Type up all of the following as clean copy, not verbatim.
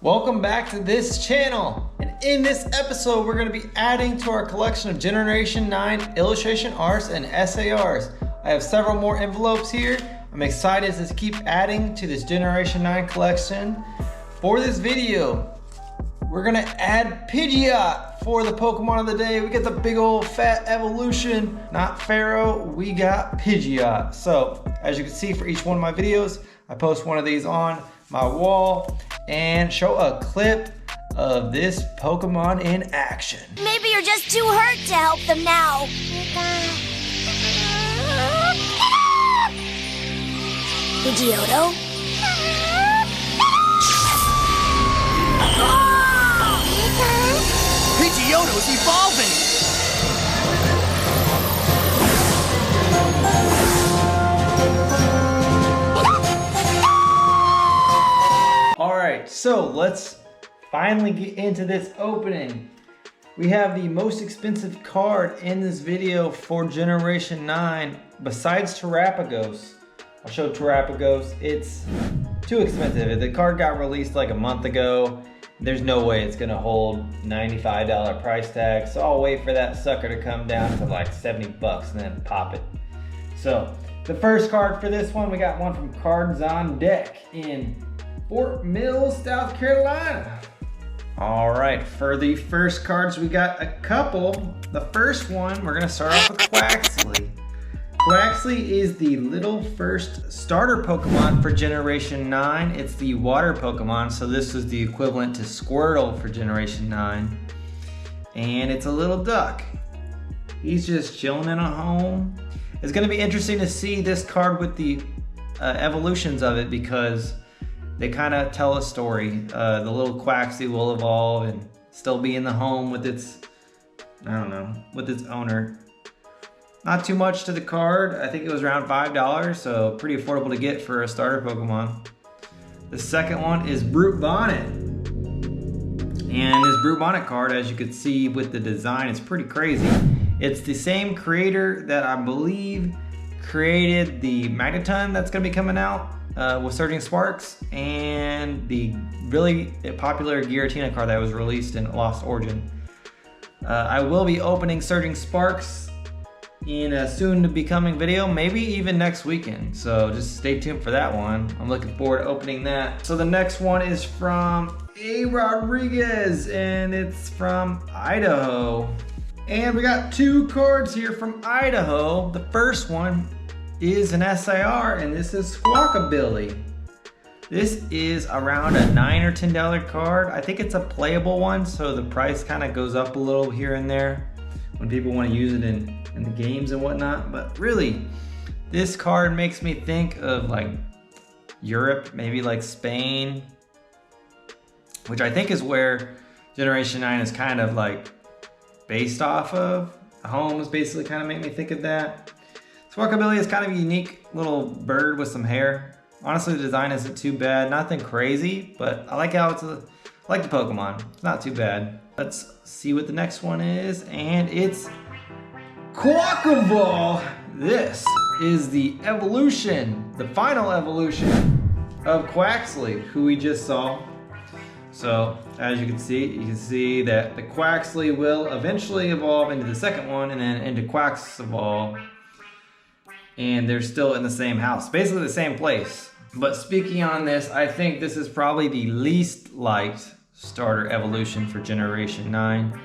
Welcome back to this channel, and in this episode we're going to be adding to our collection of Generation 9 illustration arts and SARs. I have several more envelopes here. I'm excited to keep adding to this Generation 9 collection. For this video, we're going to add Pidgeot for the Pokemon of the day. We get the big old fat evolution, not Pharaoh, we got Pidgeot. So as you can see, for each one of my videos, I post one of these on my wall and show a clip of this Pokemon in action. Maybe you're just too hurt to help them now. Pidgeotto? Pidgeotto's evolving! Alright, so let's finally get into this opening. We have the most expensive card in this video for Generation 9 besides Terapagos. I'll show Terapagos. It's too expensive. The card got released like a month ago. There's no way it's gonna hold $95 price tag, so I'll wait for that sucker to come down to like 70 bucks and then pop it. So the first card for this one, we got one from Cards on Deck in Fort Mill, South Carolina. All right, for the first cards, we got a couple. The first one, we're gonna start off with Quaxly. Quaxly is the little first starter Pokemon for Generation 9. It's the water Pokemon, so this is the equivalent to Squirtle for Generation 9. And it's a little duck. He's just chilling in a home. It's gonna be interesting to see this card with the evolutions of it, because they kind of tell a story. The little Quaxly will evolve and still be in the home with its, I don't know, with its owner. Not too much to the card. I think it was around $5, so pretty affordable to get for a starter Pokemon. The second one is Brute Bonnet. And this Brute Bonnet card, as you can see with the design, it's pretty crazy. It's the same creator that I believe created the Magneton that's gonna be coming out with Surging Sparks, and the really popular Giratina card that was released in Lost Origin. I will be opening Surging Sparks in a soon to be coming video, maybe even next weekend, so just stay tuned for that one. I'm looking forward to opening that. So the next one is from A. Rodriguez, and it's from Idaho. And we got two cards here from Idaho. The first one is an SAR, and this is Squawkabilly. This is around a $9 or $10 card. I think it's a playable one, so the price kind of goes up a little here and there when people want to use it in the games and whatnot. But really, this card makes me think of like Europe, maybe like Spain, which I think is where Generation 9 is kind of like based off of. Homes basically kind of make me think of that. Squawkabilly is kind of a unique little bird with some hair. Honestly, the design isn't too bad. Nothing crazy, but I like how I like the Pokemon. It's not too bad. Let's see what the next one is, and it's Quackaball. This is the evolution, the final evolution of Quaxly, who we just saw. So as you can see that the Quaxly will eventually evolve into the second one, and then into Quaxball. And they're still in the same house, basically the same place. But speaking on this, I think this is probably the least liked starter evolution for Generation 9.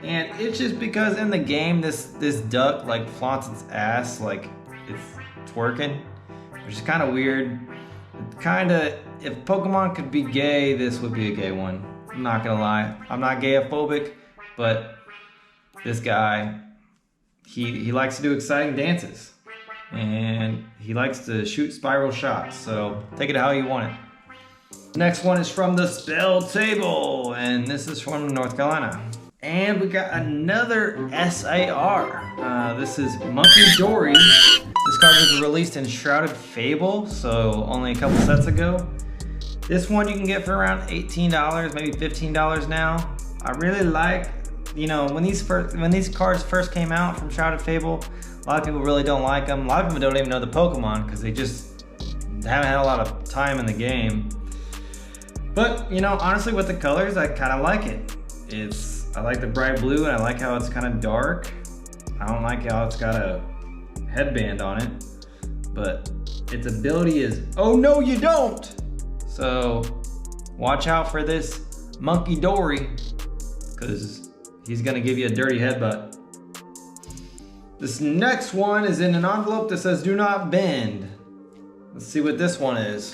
And it's just because in the game, this duck like flaunts its ass like it's twerking, which is kind of weird. If Pokemon could be gay, this would be a gay one. I'm not gonna lie. I'm not gayophobic, but this guy, he likes to do exciting dances. And he likes to shoot spiral shots, so take it how you want it. Next one is from the Spell Table, and this is from North Carolina. And we got another SAR. This is Monkey Dory. This card was released in Shrouded Fable, so only a couple sets ago. This one you can get for around $18, maybe $15 now. I really like, you know, when these cards first came out from Shrouded Fable, a lot of people really don't like them. A lot of people don't even know the Pokemon because they just haven't had a lot of time in the game. But you know, honestly with the colors, I kind of like it. I like the bright blue and I like how it's kind of dark. I don't like how it's got a headband on it, but its ability is, oh no you don't! So watch out for this Monkey Dory, because he's gonna give you a dirty headbutt. This next one is in an envelope that says do not bend. Let's see what this one is.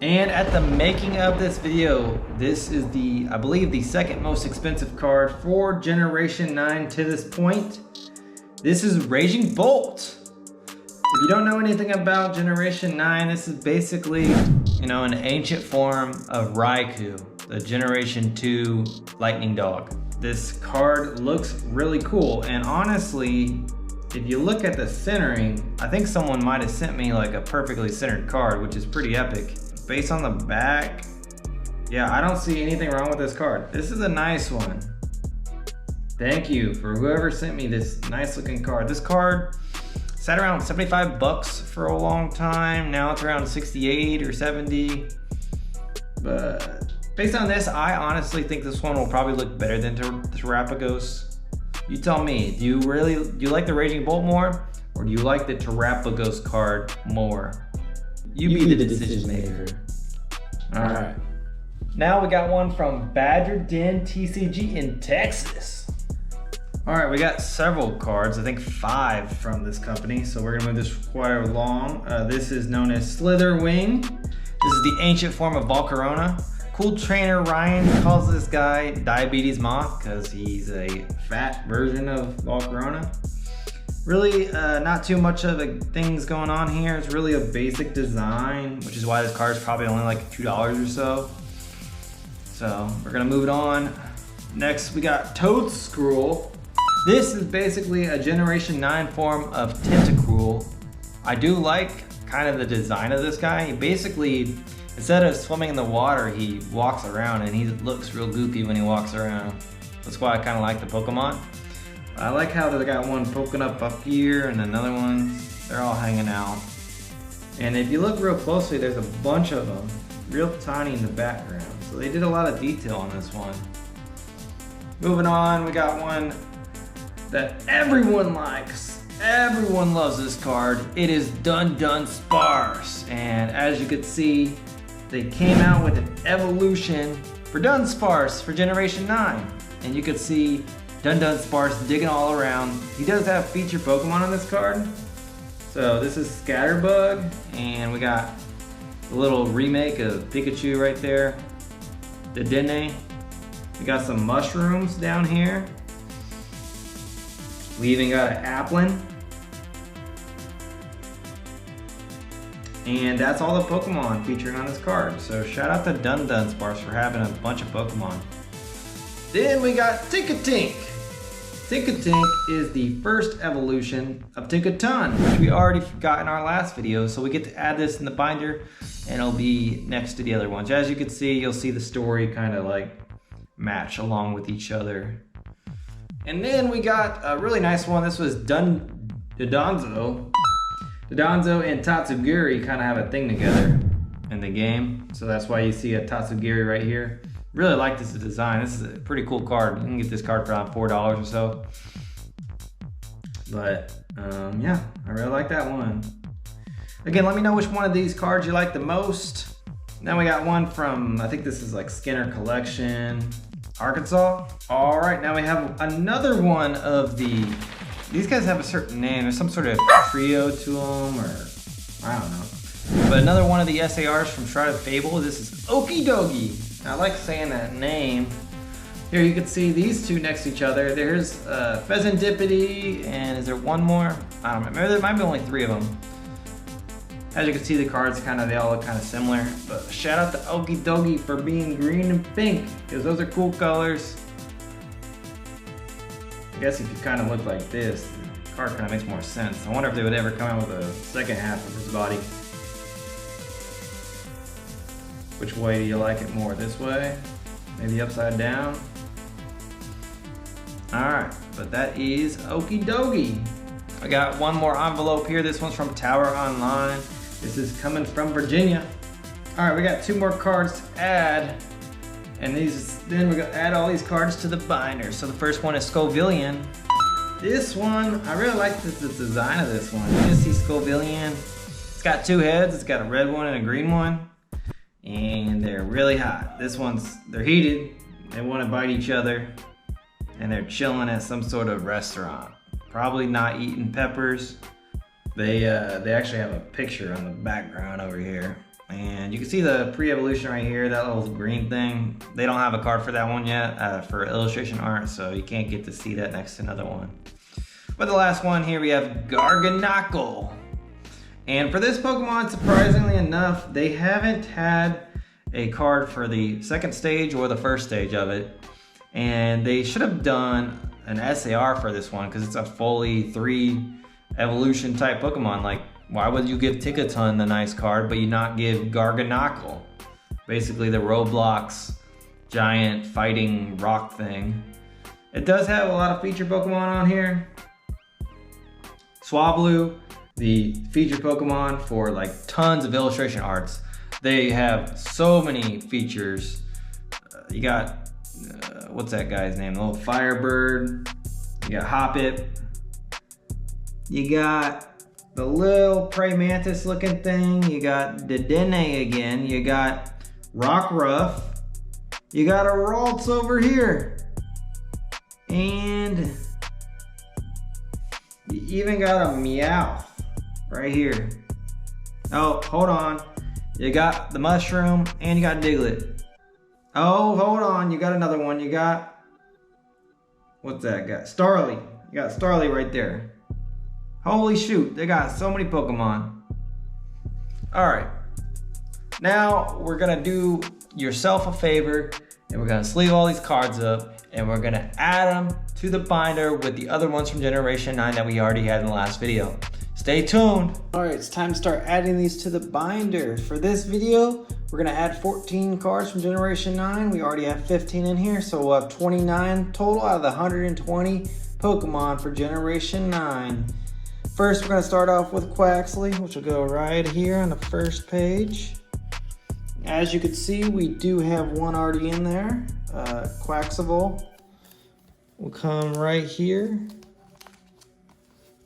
And at the making of this video, this is I believe the second most expensive card for Generation 9 to this point. This is Raging Bolt. If you don't know anything about Generation 9, this is basically, you know, an ancient form of Raikou, the Generation 2 lightning dog. This card looks really cool, and honestly, if you look at the centering, I think someone might have sent me like a perfectly centered card, which is pretty epic. Based on the back, yeah, I don't see anything wrong with this card. This is a nice one. Thank you for whoever sent me this nice looking card. This card sat around 75 bucks for a long time. Now it's around 68 or 70. But based on this, I honestly think this one will probably look better than Terapagos. You tell me, do you like the Raging Bolt more, or do you like the Terapagos card more? You be the decision maker. All right. Now we got one from Badger Den TCG in Texas. All right, we got several cards, I think 5 from this company, so we're gonna move this quite along. This is known as Slitherwing. This is the ancient form of Volcarona. Cool trainer Ryan calls this guy Diabetes Moth because he's a fat version of Volcarona. Really not too much of things going on here. It's really a basic design, which is why this card is probably only like $2 or so. So we're gonna move it on. Next we got Toadscruel. This is basically a Generation 9 form of Tentacruel. I do like kind of the design of this guy. He basically, instead of swimming in the water, he walks around, and he looks real goofy when he walks around. That's why I kind of like the Pokemon. I like how they got one poking up here and another one. They're all hanging out. And if you look real closely, there's a bunch of them, real tiny in the background. So they did a lot of detail on this one. Moving on, we got one that everyone likes. Everyone loves this card. It is Dun Dun Sparse. And as you can see, they came out with an evolution for Dunsparce for Generation 9. And you can see Dun Dun Sparse digging all around. He does have featured Pokemon on this card. So this is Scatterbug, and we got a little remake of Pikachu right there. Dedenne. We got some mushrooms down here. We even got an Applin. And that's all the Pokemon featuring on this card. So shout out to Dun Dun Sparse for having a bunch of Pokemon. Then we got Tinkatink. Tinkatink is the first evolution of Tinkaton, which we already got in our last video. So we get to add this in the binder, and it'll be next to the other ones. As you can see, you'll see the story kind of like match along with each other. And then we got a really nice one. This was Dodonzo. Dodonzo and Tatsugiri kind of have a thing together in the game. So that's why you see a Tatsugiri right here. Really like this design. This is a pretty cool card. You can get this card for around $4 or so. But yeah, I really like that one. Again, let me know which one of these cards you like the most. Then we got one from, I think this is like Skinner Collection, Arkansas. All right, now we have another one of these guys have a certain name. There's some sort of trio to them, or I don't know. But another one of the SARs from Shrouded Fable. This is Okidogi. I like saying that name. Here you can see these two next to each other. There's Pheasantipity, and is there one more? I don't remember. There might be only 3 of them. As you can see, the cards they all look kind of similar. But shout out to Okidogi for being green and pink, because those are cool colors. I guess if you kind of look like this, the card kind of makes more sense. I wonder if they would ever come out with a second half of his body. Which way do you like it more? This way? Maybe upside down? Alright, but that is Okidogi. I got one more envelope here. This one's from Tower Online. This is coming from Virginia. All right, we got 2 more cards to add. And then we're gonna add all these cards to the binder. So the first one is Scovillian. This one, I really like the design of this one. You can see Scovillian. It's got 2 heads. It's got a red one and a green one. And they're really hot. They're heated. They wanna bite each other. And they're chilling at some sort of restaurant. Probably not eating peppers. They actually have a picture on the background over here. And you can see the pre-evolution right here, that little green thing. They don't have a card for that one yet for illustration art, so you can't get to see that next to another one. But the last one here, we have Garganacl. And for this Pokemon, surprisingly enough, they haven't had a card for the second stage or the first stage of it. And they should have done an SAR for this one because it's a fully 3 evolution type Pokemon. Like, why would you give Tickaton the nice card, but you not give Garganacl? Basically the Roblox giant fighting rock thing. It does have a lot of featured Pokemon on here. Swablu, the featured Pokemon for like tons of illustration arts. They have so many features. You got, what's that guy's name? The little Firebird. You got Hoppip. You got the little prey mantis looking thing. You got Dedenne again. You got Rockruff. You got a Ralts over here. And you even got a Meowth right here. Oh, hold on. You got the Mushroom and you got Diglett. Oh, hold on. You got another one. You got, what's that guy? Starly. You got Starly right there. Holy shoot, they got so many Pokemon. All right, now we're gonna do yourself a favor and we're gonna sleeve all these cards up and we're gonna add them to the binder with the other ones from Generation 9 that we already had in the last video. Stay tuned. All right, it's time to start adding these to the binder. For this video, we're gonna add 14 cards from Generation 9. We already have 15 in here, so we'll have 29 total out of the 120 Pokemon for Generation 9. First, we're going to start off with Quaxly, which will go right here on the first page. As you can see, we do have one already in there. Quaxable will come right here.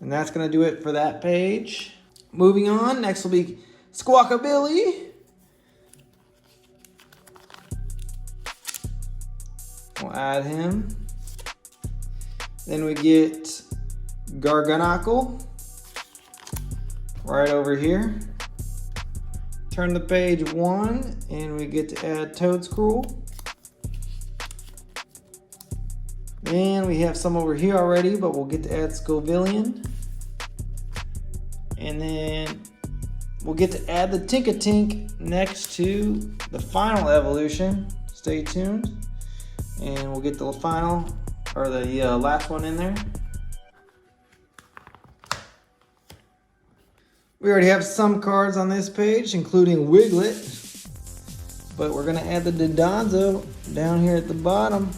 And that's going to do it for that page. Moving on, next will be Squawkabilly. We'll add him. Then we get Garganacl. Right over here. Turn to page 1 and we get to add Toedscruel. And we have some over here already, but we'll get to add Scovillian. And then we'll get to add the Tinkatink next to the final evolution. Stay tuned. And we'll get the final, or the last one in there. We already have some cards on this page, including Wiglet, but we're gonna add the Dondozo down here at the bottom.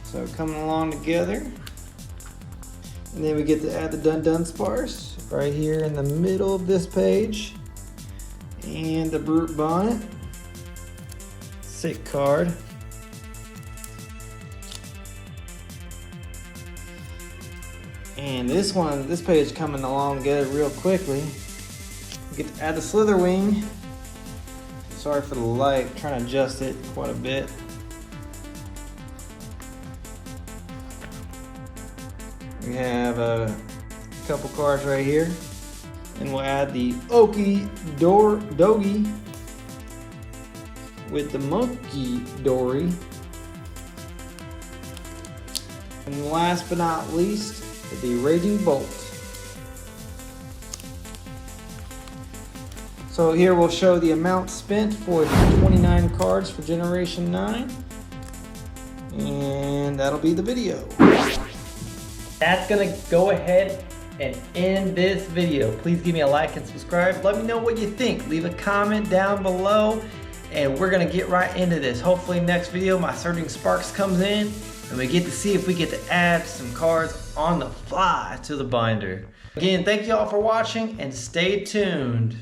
So coming along together. And then we get to add the Dunsparce right here in the middle of this page. And the Brute Bonnet. Sick card. And this page coming along together real quickly. We get to add the Slitherwing. Sorry for the light, I'm trying to adjust it quite a bit. We have a couple cards right here. And we'll add the Okidogi with the Munkidori. And last but not least, the Raging Bolt. So here we'll show the amount spent for the 29 cards for Generation 9. And that'll be the video. That's gonna go ahead and end this video. Please give me a like and subscribe. Let me know what you think. Leave a comment down below and we're gonna get right into this. Hopefully next video my Surging Sparks comes in and we get to see if we get to add some cards on the fly to the binder. Again, thank you all for watching and stay tuned.